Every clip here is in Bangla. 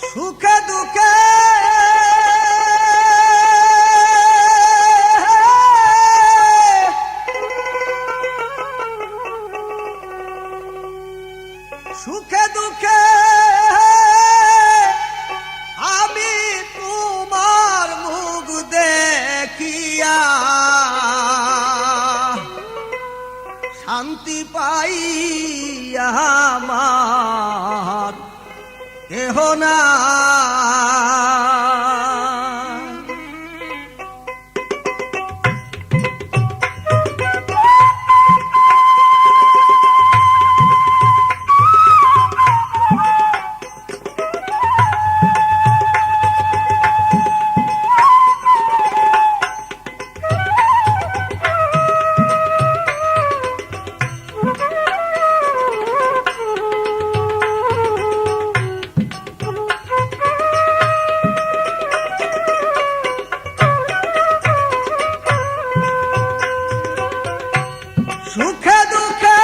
সুখে দুঃখে সুখে দুঃখে আমি তোমার মুখ দেখিয়া শান্তি পাই আমার কেহ না। সুখে দুঃখে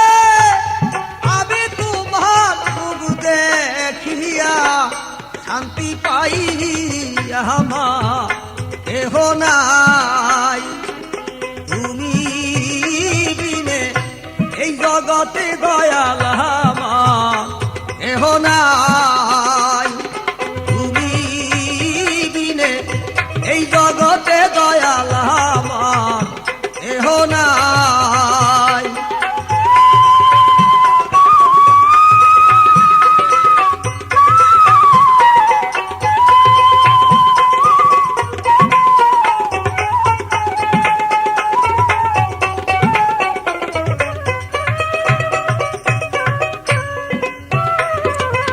আমি তোমার মুখ দেখিয়া শান্তি পাই আমার কেহ নাই। তুমি বিনে এই জগতে দয়াল আমার কেহ নাই। তুমি বিনে এই জগতে দয়াল আমার কেহ নাই।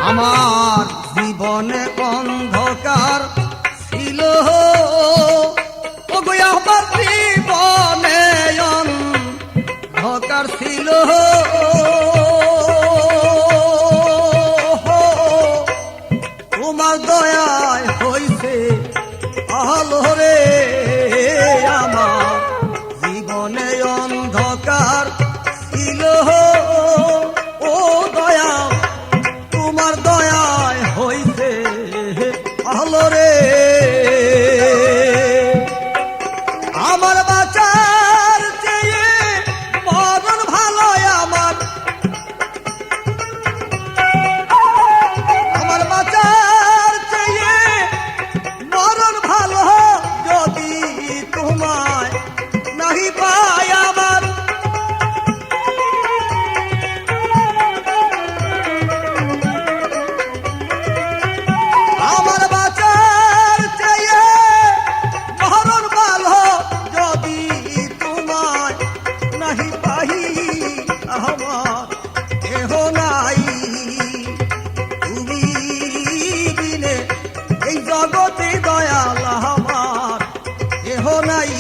আমার জীবনে অন্ধকার ছিল, ওগো আমার জীবনে অন্ধকার ছিল। তোমার দয়ায় হইছে আলো রে। আমার জীবনে অন্ধকার ছিল, ও দয়া তোমার দয়ায় হইছে আলো রে। আমার বাঁচার চেয়ে মরণ ভালো, আমার বাঁচার চেয়ে মরণ ভালো। যদি তোমায় নাহি পাই আমার আমার বাঁচার চেয়ে মরণ ভালো। যদি তোমায় নাহি পাই আমার কেহ নাই। তুমি বিনে এই জগতে দয়াল আমার কেহ নাই।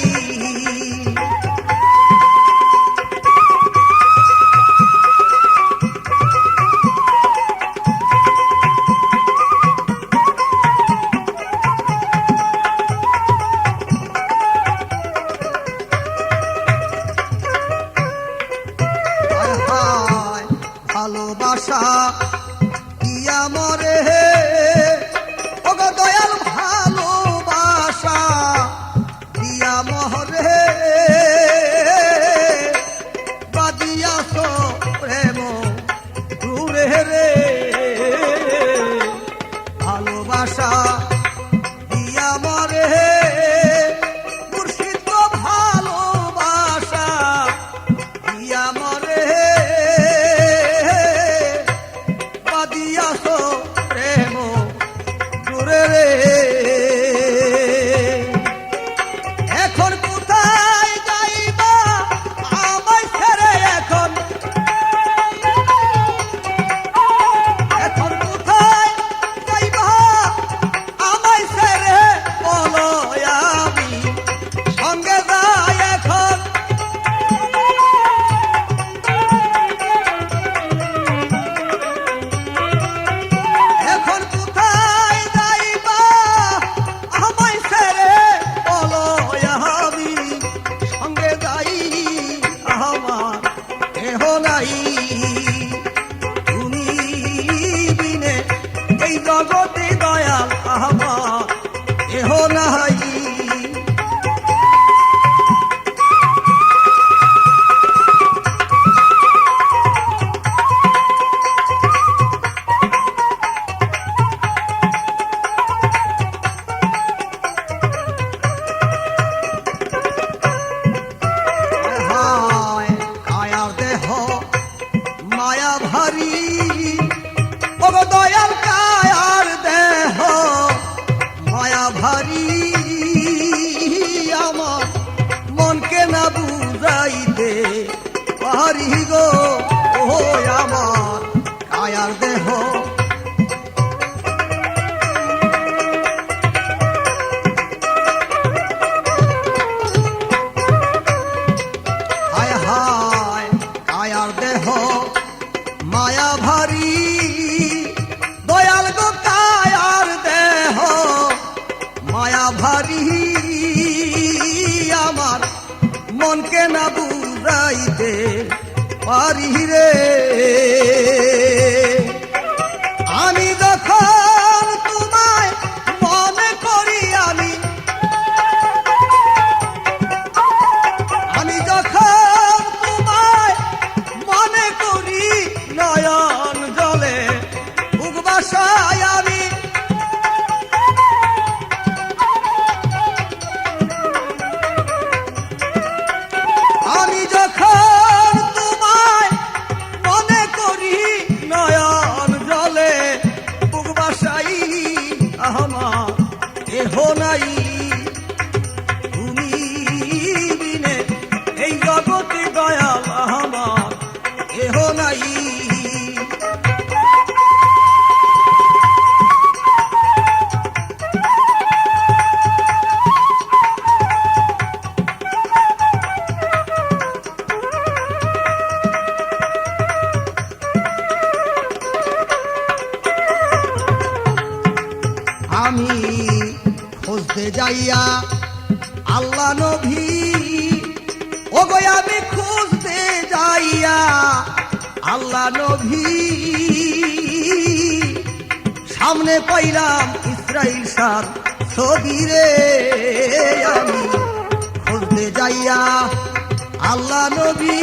ভালোবাসা দিয়া মরে ওগো দয়াল, ভালোবাসা দিয়া মরে বাদিয়াছ প্রেম দূরে রে। ভালোবাসা দিয়া মরে মুর্শিদ, ভালোবাসা দিয়া মরে দিয়াছ প্রেম দূরে রে। এখন কোথায় যাইবা আমায় ছেড়ে, এখন কোথায় যাইবা আমায় ছেড়ে বলো, আমি সঙ্গে যাই এখন। এখন কোথায় যাইবা আমায় ছেড়ে বলো, আমি সঙ্গে যাই আমার কেহ নাই। তুমি বিনে এই জগতে দয়া পারি রে। আমি যখন তোমায় মনে করি, আমি যখন তোমায় মনে করি, নয়ন জলে বুক বাসায় আমি যখন তোমায় মনে করি, নয়ন জলে বুক বাসাই, আমার কেহ নাই তুমি বিনে এই জগতে দয়াল, আমার কেহ নাই। আমি খুঁজতে যাইয়া আল্লাহ নবী, ও গো আমি খুঁজতে যাইয়া আল্লাহ নবী, সামনে পাইলাম ইসরাইল শাহর ছবি রে। আমি খুঁজতে যাইয়া আল্লাহ নবী,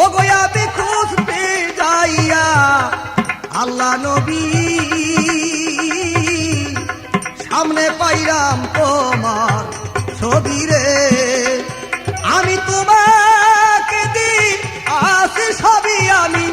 ও গো আমি খুঁজতে যাইয়া আল্লাহ নবী, সামনে পাইলাম তোমার ছবি রে। আমি তোমাকে দি আসি সবই, আমি